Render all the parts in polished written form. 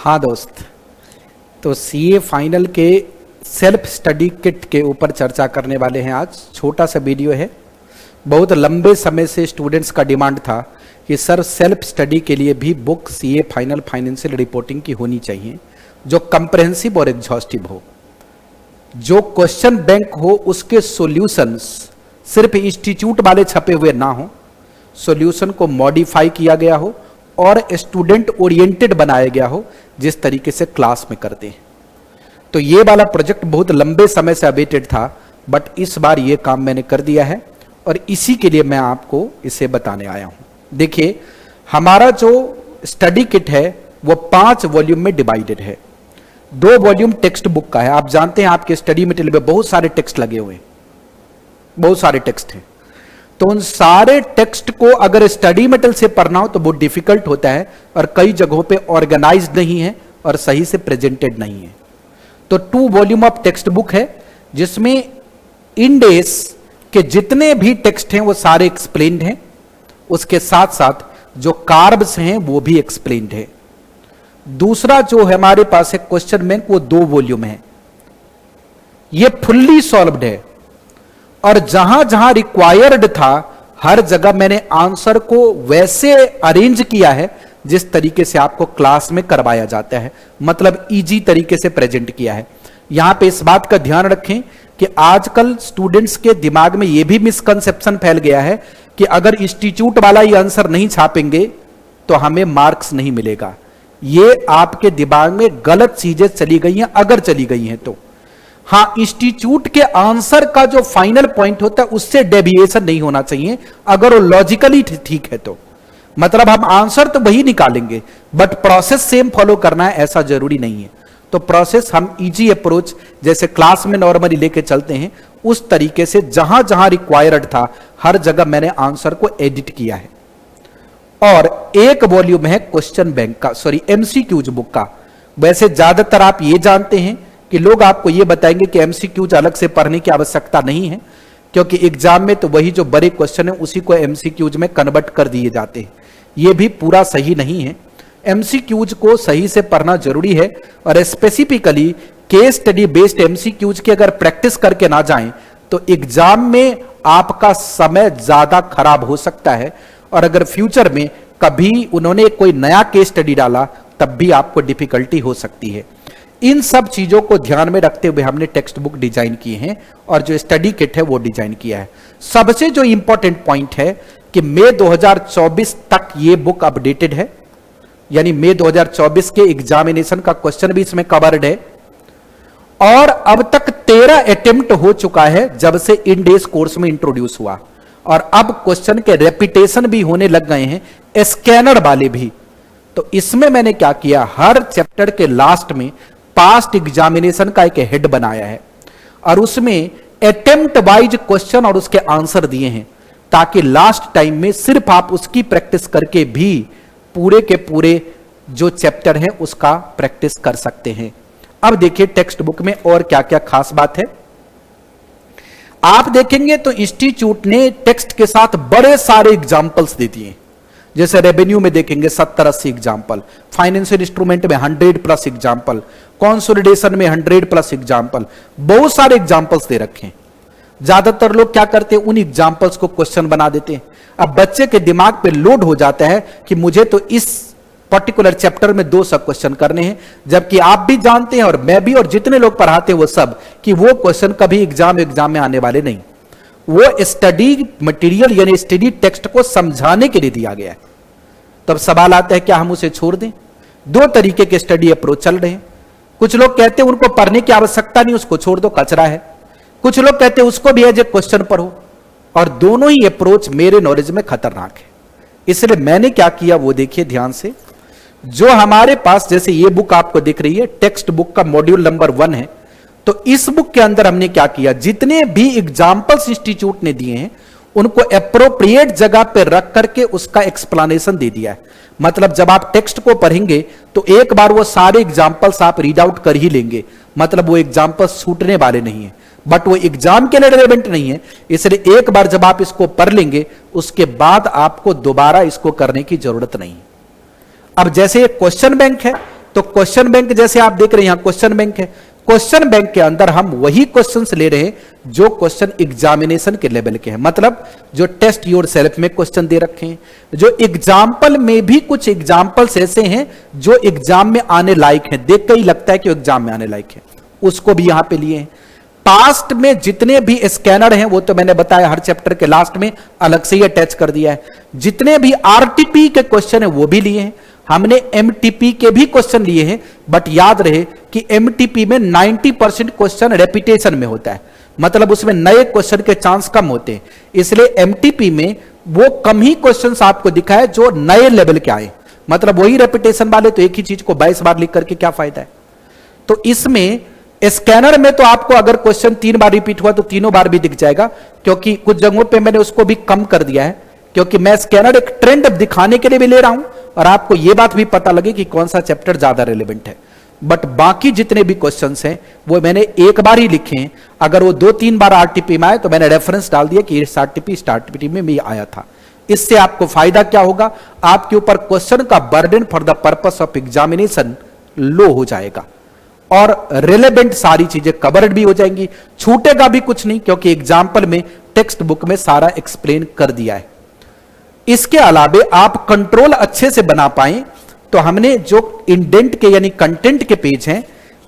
हाँ दोस्त, तो सीए फाइनल के सेल्फ स्टडी किट के ऊपर चर्चा करने वाले हैं। आज छोटा सा वीडियो है। बहुत लंबे समय से स्टूडेंट्स का डिमांड था कि सर सेल्फ स्टडी के लिए भी book CA final financial reporting की होनी चाहिए, जो कंप्रहेंसिव और एग्जॉस्टिव हो, जो क्वेश्चन बैंक हो, उसके सॉल्यूशंस सिर्फ इंस्टीट्यूट वाले छपे हुए ना हो, सॉल्यूशन को मॉडिफाई किया गया हो और स्टूडेंट ओरिएंटेड बनाया गया हो, जिस तरीके से क्लास में करते हैं। तो ये वाला प्रोजेक्ट बहुत लंबे समय से अवेटेड था, बट इस बार ये काम मैंने कर दिया है और इसी के लिए मैं आपको इसे बताने आया हूं। देखिए, हमारा जो स्टडी किट है वो 5 वॉल्यूम में डिवाइडेड है। 2 वॉल्यूम टेक्स्ट बुक का है। आप जानते हैं आपके स्टडी मटेरियल में बहुत सारे टेक्स्ट लगे हुए हैं, बहुत सारे टेक्स्ट हैं। तो उन सारे टेक्स्ट को अगर स्टडी मटेरियल से पढ़ना हो तो बहुत डिफिकल्ट होता है और कई जगहों पे ऑर्गेनाइज्ड नहीं है और सही से प्रेजेंटेड नहीं है। तो 2 वॉल्यूम ऑफ टेक्स्ट बुक है, जिसमें इंडेस के जितने भी टेक्स्ट हैं वो सारे एक्सप्लेन्ड हैं, उसके साथ साथ जो कार्ब्स हैं वो भी एक्सप्लेन्ड है। दूसरा जो है हमारे पास है क्वेश्चन बैंक, वो 2 वॉल्यूम है। ये फुल्ली सॉल्व्ड है और जहां जहां रिक्वायर्ड था हर जगह मैंने आंसर को वैसे अरेंज किया है जिस तरीके से आपको क्लास में करवाया जाता है, मतलब इजी तरीके से प्रेजेंट किया है। यहां पे इस बात का ध्यान रखें कि आजकल स्टूडेंट्स के दिमाग में यह भी मिसकंसेप्शन फैल गया है कि अगर इंस्टीट्यूट वाला ये आंसर नहीं छापेंगे तो हमें मार्क्स नहीं मिलेगा। ये आपके दिमाग में गलत चीजें चली गई हैं, अगर चली गई हैं तो। हाँ, इंस्टीट्यूट के आंसर का जो फाइनल पॉइंट होता है उससे डेविएशन नहीं होना चाहिए, अगर वो लॉजिकली ठीक है तो। मतलब हम आंसर तो वही निकालेंगे, बट प्रोसेस सेम फॉलो करना है ऐसा जरूरी नहीं है। तो प्रोसेस हम इजी अप्रोच जैसे क्लास में नॉर्मली लेके चलते हैं, उस तरीके से जहां जहां रिक्वायर्ड था हर जगह मैंने आंसर को एडिट किया है। और 1 वॉल्यूम है क्वेश्चन बैंक का, सॉरी एमसीक्यूज बुक का। वैसे ज्यादातर आप ये जानते हैं कि लोग आपको ये बताएंगे कि एमसीक्यूज अलग से पढ़ने की आवश्यकता नहीं है, क्योंकि एग्जाम में तो वही जो बड़े क्वेश्चन है उसी को एमसीक्यूज में कन्वर्ट कर दिए जाते हैं। ये भी पूरा सही नहीं है। एमसीक्यूज को सही से पढ़ना जरूरी है और specifically case study based MCQs की अगर प्रैक्टिस करके ना जाएं तो एग्जाम में आपका समय ज्यादा खराब हो सकता है और अगर फ्यूचर में कभी उन्होंने कोई नया केस स्टडी डाला तब भी आपको डिफिकल्टी हो सकती है। इन सब चीजों को ध्यान में रखते हुए हमने टेक्स्ट बुक डिजाइन किए हैं और जो स्टडी किट है वो डिजाइन किया है। सबसे जो इंपॉर्टेंट पॉइंट है कि मई 2024 तक ये बुक अपडेटेड है, यानी मई 2024 के एग्जामिनेशन का क्वेश्चन भी इसमें कवर्ड है। और अब तक 13 अटेम्प्ट हो चुका है जब से इन डेज कोर्स में इंट्रोड्यूस हुआ, और अब क्वेश्चन के रेपिटेशन भी होने लग गए हैं, स्कैनर वाले भी। तो इसमें मैंने क्या किया, हर चैप्टर के लास्ट में पास्ट एग्जामिनेशन का एक हेड बनाया है और उसमें अटेम्प्ट वाइज क्वेश्चन और उसके आंसर दिए हैं, ताकि लास्ट टाइम में सिर्फ आप उसकी प्रैक्टिस करके भी पूरे के पूरे जो चैप्टर है उसका प्रैक्टिस कर सकते हैं। अब देखिए टेक्स्ट बुक में और क्या क्या खास बात है। आप देखेंगे तो इंस्टीट्यूट ने टेक्स्ट के साथ बड़े सारे एग्जाम्पल्स दे दिए, जैसे रेवेन्यू में देखेंगे 70-80 एग्जाम्पल, फाइनेंशियल इंस्ट्रूमेंट में 100+ एग्जाम्पल, कंसोलिडेशन में 100+ एग्जाम्पल, बहुत सारे एग्जाम्पल्स दे रखे हैं। ज्यादातर लोग क्या करते हैं, उन एग्जाम्पल्स को क्वेश्चन बना देते हैं। अब बच्चे के दिमाग पे लोड हो जाता है कि मुझे तो इस पर्टिकुलर चैप्टर में 200 क्वेश्चन करने हैं, जबकि आप भी जानते हैं और मैं भी और जितने लोग पढ़ाते हैं वो सब कि वो क्वेश्चन कभी एग्जाम में आने वाले नहीं। वो स्टडी मटेरियल यानी स्टडी टेक्स्ट को समझाने के लिए दिया गया है। तब सवाल आता है क्या हम उसे छोड़ दें? 2 तरीके के स्टडी अप्रोच चल रहे हैं। कुछ लोग कहते हैं उनको पढ़ने की आवश्यकता नहीं, उसको छोड़ दो, कचरा है। कुछ लोग कहते हैं उसको भी एज ए क्वेश्चन पढ़ो, और दोनों ही अप्रोच मेरे नॉलेज में खतरनाक है। इसलिए मैंने क्या किया वो देखिए ध्यान से। जो हमारे पास जैसे ये बुक आपको दिख रही है, टेक्स्ट बुक का मॉड्यूल नंबर 1 है, तो इस बुक के अंदर हमने क्या किया, जितने भी एग्जाम्पल्स इंस्टीट्यूट ने दिए हैं उनको एप्रोप्रिएट जगह पे रख करके उसका एक्सप्लेनेशन दे दिया है। मतलब जब आप टेक्स्ट को पढ़ेंगे तो एक बार वो सारे एग्जाम्पल्स आप रीड आउट कर ही लेंगे, मतलब वो एग्जाम्पल्स छूटने वाले नहीं है, बट वो एग्जाम के लिए रिलेवेंट नहीं है। इसलिए एक बार जब आप इसको पढ़ लेंगे उसके बाद आपको दोबारा इसको करने की जरूरत नहीं। अब जैसे ये क्वेश्चन बैंक है, तो क्वेश्चन बैंक जैसे आप देख रहे हैं यहां क्वेश्चन बैंक है, क्वेश्चन बैंक के अंदर हम वही क्वेश्चंस ले रहे हैं जो क्वेश्चन एग्जामिनेशन के लेवल के हैं, मतलब जो टेस्ट योर सेल्फ में क्वेश्चन दे रखे हैं, जो एग्जाम्पल में भी कुछ एग्जाम्पल्स ऐसे हैं जो एग्जाम में आने लायक हैं, देख के ही लगता है कि एग्जाम में आने लायक है, उसको भी यहां पे लिए हैं। पास्ट में जितने भी स्कैनर हैं वो तो मैंने बताया हर चैप्टर के लास्ट में अलग से ही अटैच कर दिया है, जितने भी आरटीपी के क्वेश्चन है वो भी लिए हैं, हमने एमटीपी के भी क्वेश्चन लिए हैं, बट याद रहे कि एमटीपी में 90% क्वेश्चन रेपिटेशन में होता है, मतलब उसमें नए क्वेश्चन के चांस कम होते हैं, इसलिए एमटीपी में वो कम ही क्वेश्चंस आपको दिखाए जो नए लेवल के आए, मतलब वही रेपिटेशन वाले तो एक ही चीज को 22 बार लिख करके क्या फायदा है। तो इसमें स्कैनर में तो आपको अगर क्वेश्चन 3 बार रिपीट हुआ तो तीनों बार भी दिख जाएगा, क्योंकि कुछ जगहों पे मैंने उसको भी कम कर दिया है, क्योंकि मैं स्कैनर एक ट्रेंड दिखाने के लिए भी ले रहा हूं और आपको यह बात भी पता लगे कि कौन सा चैप्टर ज्यादा रेलेवेंट है। बट बाकी जितने भी क्वेश्चंस हैं वो मैंने एक बार ही लिखे हैं, अगर वो 2-3 बार आरटीपी में आए तो मैंने रेफरेंस डाल दिया कि इस आरटीपी में भी आया था। इससे आपको फायदा क्या होगा, आपके ऊपर क्वेश्चन का burden for the purpose of examination low हो जाएगा और रिलेवेंट सारी चीजें कवर्ड भी हो जाएंगी, छूटेगा भी कुछ नहीं, क्योंकि एग्जाम्पल में टेक्स्ट बुक में सारा एक्सप्लेन कर दिया है। इसके अलावे आप कंट्रोल अच्छे से बना पाए तो हमने जो इंडेंट के यानी कंटेंट के पेज हैं,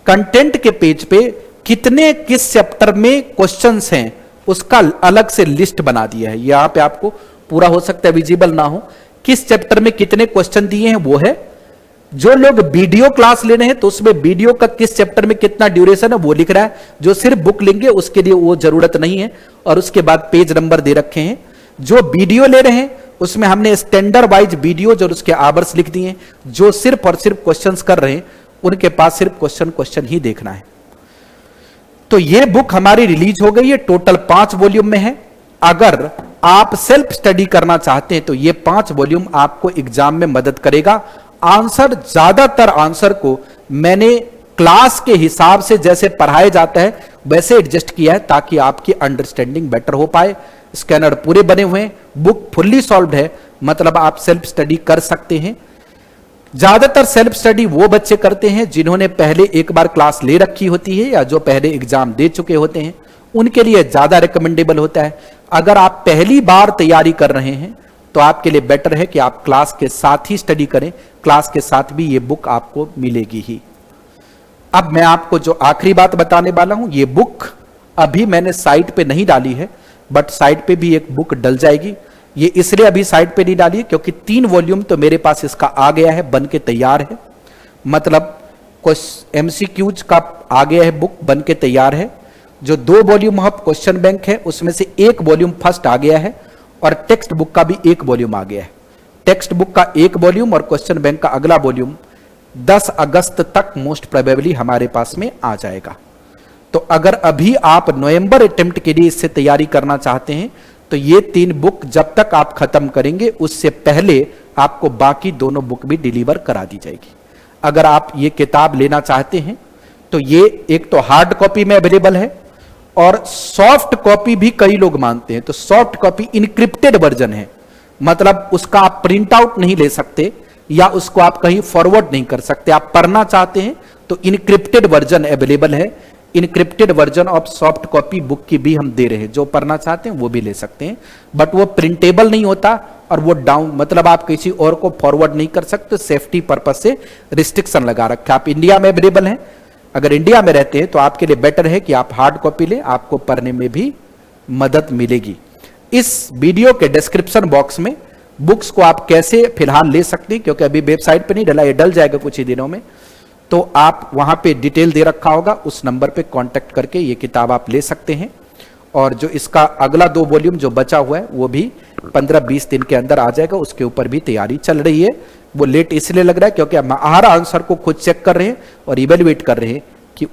कंटेंट के पेज पे कितने किस चैप्टर में क्वेश्चंस हैं उसका अलग से लिस्ट बना दिया है। यहां पे आपको पूरा हो सकता है विजिबल ना हो, किस चैप्टर में कितने क्वेश्चन दिए हैं वो है। जो लोग वीडियो क्लास ले रहे हैं तो उसमें वीडियो का किस चैप्टर में कितना ड्यूरेशन है वो लिख रहा है, जो सिर्फ बुक लेंगे उसके लिए वो जरूरत नहीं है, और उसके बाद पेज नंबर दे रखे हैं। जो वीडियो ले रहे हैं उसमें हमने स्टैंडर्ड वाइज वीडियो और उसके आवर्स लिख दिए हैं, जो सिर्फ और सिर्फ क्वेश्चंस कर रहे हैं उनके पास सिर्फ क्वेश्चन ही देखना है। तो ये बुक हमारी रिलीज हो गई है, टोटल 5 वॉल्यूम में है। अगर आप सेल्फ स्टडी करना चाहते हैं तो ये 5 वॉल्यूम आपको एग्जाम में मदद करेगा। आंसर, ज्यादातर आंसर को मैंने क्लास के हिसाब से जैसे पढ़ाया जाता है वैसे एडजस्ट किया है ताकि आपकी अंडरस्टैंडिंग बेटर हो पाए। स्कैनर पूरे बने हुए हैं, बुक फुल्ली सॉल्व्ड है, मतलब आप सेल्फ स्टडी कर सकते हैं। ज्यादातर सेल्फ स्टडी वो बच्चे करते हैं जिन्होंने पहले एक बार क्लास ले रखी होती है या जो पहले एग्जाम दे चुके होते हैं, उनके लिए ज्यादा रिकमेंडेबल होता है। अगर आप पहली बार तैयारी कर रहे हैं तो आपके लिए बेटर है कि आप क्लास के साथ ही स्टडी करें, क्लास के साथ भी ये बुक आपको मिलेगी ही। अब मैं आपको जो आखिरी बात बताने वाला हूं, ये बुक अभी मैंने साइट पे नहीं डाली है, बट साइट पे भी एक बुक डल जाएगी। ये इसलिए अभी साइट पे नहीं डाली है क्योंकि 3 वॉल्यूम तो मेरे पास इसका आ गया है, बन के तैयार है, मतलब कुछ एमसीक्यूज का आ गया है, बुक बन के तैयार है। जो 2 वॉल्यूम ऑफ क्वेश्चन बैंक है उसमें से 1 वॉल्यूम फर्स्ट आ गया है और टेक्स्ट बुक का भी 1 वॉल्यूम आ गया है। टेक्स्ट बुक का 1 वॉल्यूम और क्वेश्चन बैंक का अगला वॉल्यूम 10 अगस्त तक मोस्ट प्रोबेबली हमारे पास में आ जाएगा। तो अगर अभी आप नवंबर अटेम्प्ट के लिए इससे तैयारी करना चाहते हैं तो ये 3 बुक जब तक आप खत्म करेंगे उससे पहले आपको बाकी दोनों बुक भी डिलीवर करा दी जाएगी। अगर आप ये किताब लेना चाहते हैं तो ये एक तो हार्ड कॉपी में अवेलेबल है और सॉफ्ट कॉपी भी कई लोग मांगते हैं। तो सॉफ्ट कॉपी इनक्रिप्टेड वर्जन है, मतलब उसका आप प्रिंट आउट नहीं ले सकते या उसको आप कहीं फॉरवर्ड नहीं कर सकते। आप पढ़ना चाहते हैं तो इनक्रिप्टेड वर्जन अवेलेबल है। Encrypted version of soft copy book की भी हम दे रहे हैं, जो पढ़ना चाहते हैं वो भी ले सकते हैं, बट वो प्रिंटेबल नहीं होता और वो डाउन, मतलब आप किसी और को फॉरवर्ड नहीं कर सकते, सेफ्टी पर्पज से रिस्ट्रिक्शन लगा रखा है। आप इंडिया में अवेलेबल हैं, अगर इंडिया में रहते हैं तो आपके लिए बेटर है कि आप हार्ड कॉपी लें, आपको पढ़ने में भी मदद मिलेगी। इस वीडियो के डिस्क्रिप्शन बॉक्स में बुक्स को आप कैसे फिलहाल ले सकते हैं, क्योंकि अभी वेबसाइट पे नहीं डला, ये डल जाएगा कुछ ही दिनों में, तो आप वहां पे डिटेल दे रखा होगा, उस नंबर पे कांटेक्ट करके ये किताब आप ले सकते हैं। और जो इसका अगला 2 वॉल्यूम जो बचा हुआ है वो भी 15-20 दिन के अंदर आ जाएगा, उसके ऊपर भी तैयारी चल रही है। वो लेट इसलिए लग रहा है क्योंकि हम हर आंसर को खुद चेक कर रहे हैं और इवेल्युएट कर रहे हैं कि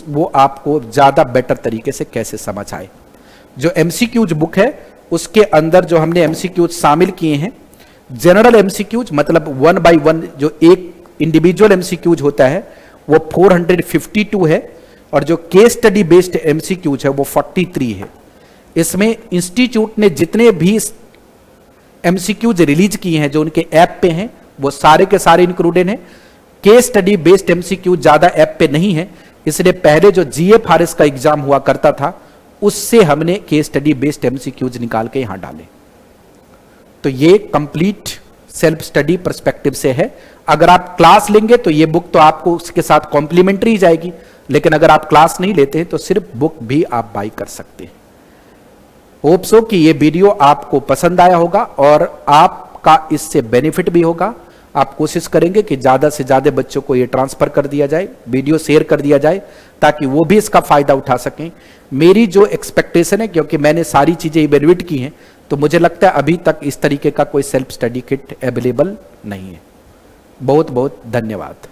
वो आपको ज्यादा बेटर तरीके से कैसे समझ आए। जो एमसीक्यूज बुक है उसके अंदर जो हमने एमसीक्यूज शामिल किए हैं, जनरल एमसीक्यूज मतलब 1 by 1 जो एक इंडिविजुअल एमसीक्यूज होता है वो 452 है और जो केस स्टडी बेस्ड एमसीक्यूज है वो 43 है। इसमें इंस्टीट्यूट ने जितने भी एमसीक्यूज रिलीज किए हैं जो उनके ऐप पे हैं वो सारे के सारे इंक्लूडेड हैं। केस स्टडी बेस्ड एमसीक्यू ज्यादा ऐप पे नहीं है, इसलिए पहले जो जीएफआरएस का एग्जाम हुआ करता था उससे हमने केस स्टडी बेस्ड एमसीक्यूज निकाल के यहां डाले। तो ये कंप्लीट सेल्फ स्टडी पर्सपेक्टिव से है। अगर आप क्लास लेंगे तो ये बुक तो आपको उसके साथ कॉम्प्लीमेंट्री जाएगी, लेकिन अगर आप क्लास नहीं लेते हैं तो सिर्फ बुक भी आप बाई कर सकते हैं। होप सो कि ये वीडियो आपको पसंद आया होगा और आपका इससे बेनिफिट भी होगा। आप कोशिश करेंगे कि ज्यादा से ज्यादा बच्चों को ये ट्रांसफर कर दिया जाए, वीडियो शेयर कर दिया जाए, ताकि वो भी इसका फायदा उठा सकें। मेरी जो एक्सपेक्टेशन है, क्योंकि मैंने सारी चीजें इवेल्युएट की हैं, तो मुझे लगता है अभी तक इस तरीके का कोई सेल्फ स्टडी किट अवेलेबल नहीं है। बहुत बहुत धन्यवाद।